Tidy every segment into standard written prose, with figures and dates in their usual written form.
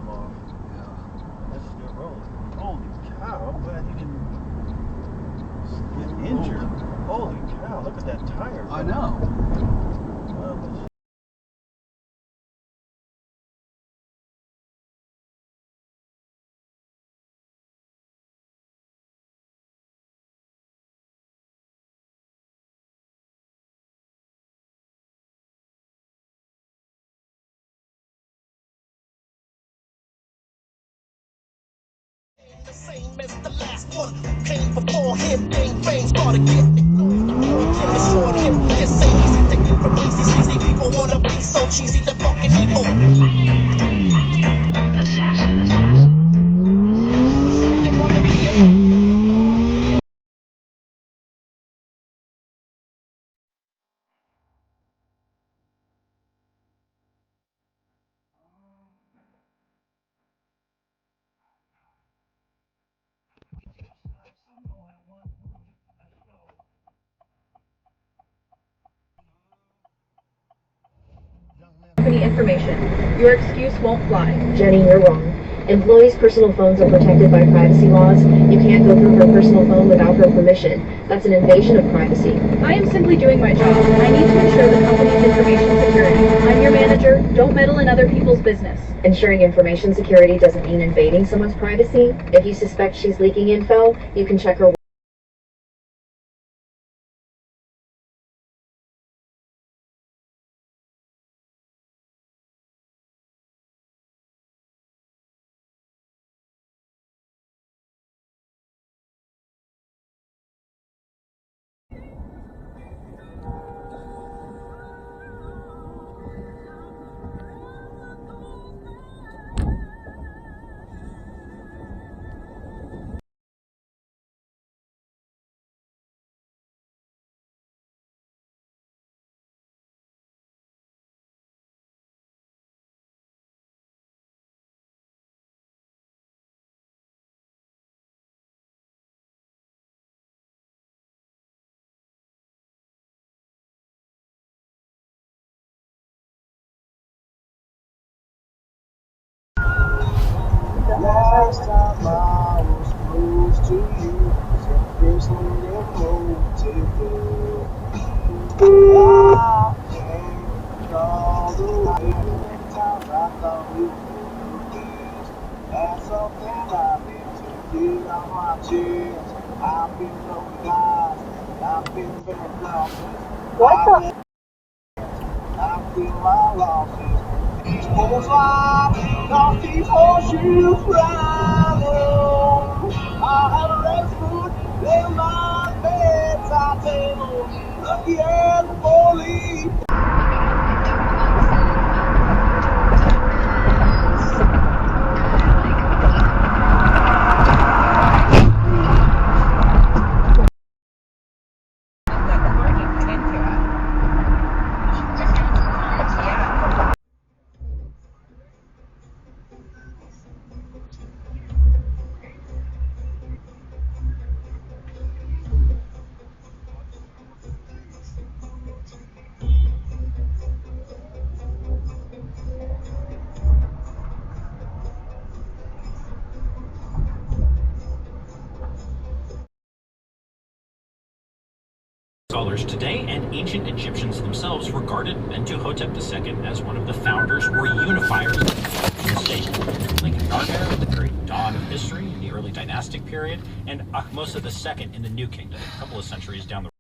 off. Yeah. Let's get rolling. Holy cow, I'm glad you didn't get injured. Holy cow, look at that tire. I know. The same as the last one who came before him. Bang, bang, started getting it. Tim assured him this ain't easy to get from easy. Sleazy people wanna be so cheesy, the fucking evil. Company information. Your excuse won't fly. Jenny, you're wrong. Employees' personal phones are protected by privacy laws. You can't go through her personal phone without her permission. That's an invasion of privacy. I am simply doing my job. I need to ensure the company's information security. I'm your manager. Don't meddle in other people's business. Ensuring information security doesn't mean invading someone's privacy. If you suspect she's leaking info, you can check her. Last time I was close to you, something emotive. I can't all the way. Times I thought we were the best. That's something I've been to get on my chest. I've been low guys, I've been very losses. I feel my losses. Each one's life, not these horseshoes round. I have a left foot in my bedside table, lucky as a four-leaf. Scholars today and ancient Egyptians themselves regarded Mentuhotep II as one of the founders or unifiers of the state. Lincoln Gardner at the very dawn of history in the early dynastic period, and Ahmose II in the New Kingdom, a couple of centuries down the road.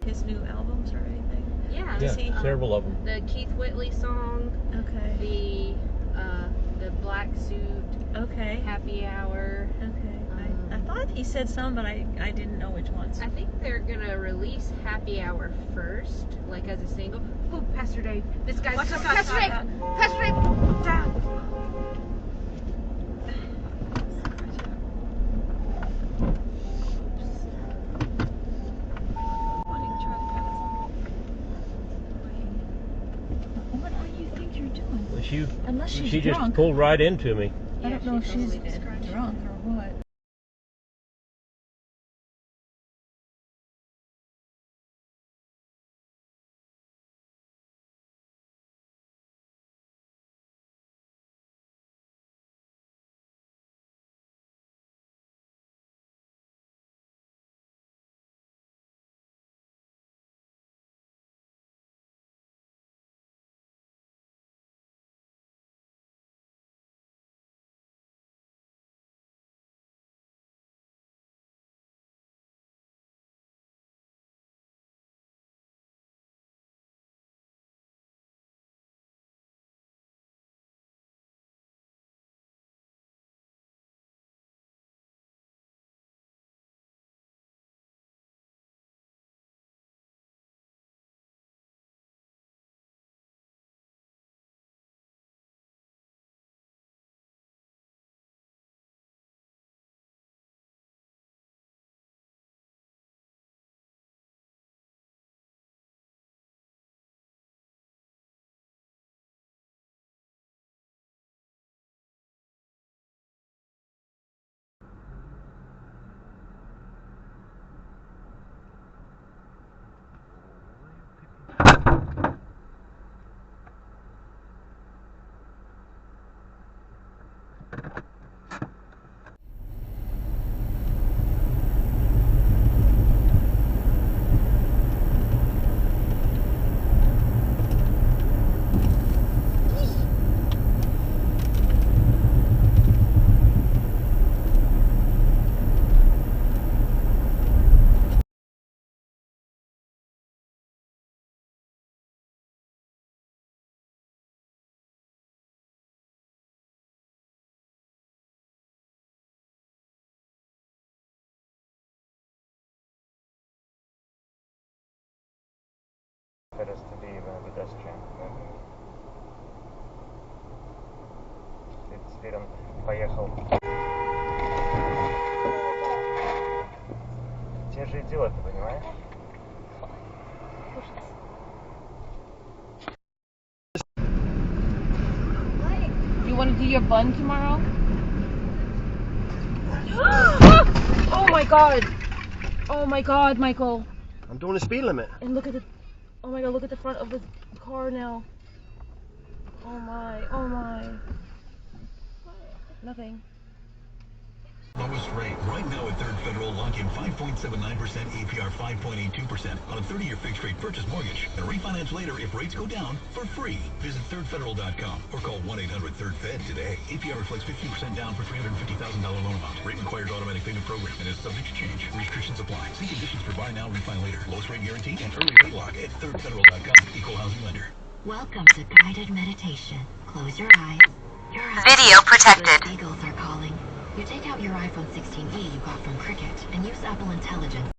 His new albums or anything? Yeah, several of them. the Keith Whitley song, Okay. the Black Suit, Okay. Happy Hour. Okay. I thought he said some, but I didn't know which ones. I think they're gonna release Happy Hour first, like as a single. Oh, Pastor Dave, this guy's Watch coming. out, Pastor Dave, out. Pastor Dave, down. Wanting truck. Unless she's she just drunk. pulled right into me. I don't know if she's totally did. drunk or what. Теперь он поехал. Те же идиоты, понимаешь? You want to do your bun tomorrow? Oh my god! Oh my god, Michael! I'm doing the speed limit. And look at the, oh my god, look at the front of the car now. Oh my. Nothing. Lowest rate right now at Third Federal. Lock in 5.79% APR 5.82% on a 30-year fixed rate purchase mortgage and refinance later if rates go down for free. Visit thirdfederal.com or call 1-800-3rd-FED today. APR reflects 15% down for $350,000 loan amount. Rate requires automatic payment program and is subject to change. Restrictions apply. See conditions for buy now, refi later. Lowest rate guarantee and early rate lock at thirdfederal.com. Equal housing lender. Welcome to guided meditation. Close your eyes. Your eyes. Video protected. The eagles are calling. You take out your iPhone 16e you got from Cricket and use Apple Intelligence.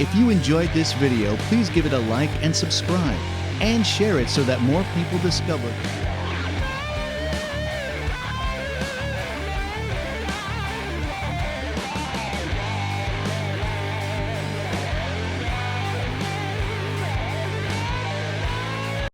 If you enjoyed this video, please give it a like and subscribe, and share it so that more people discover it.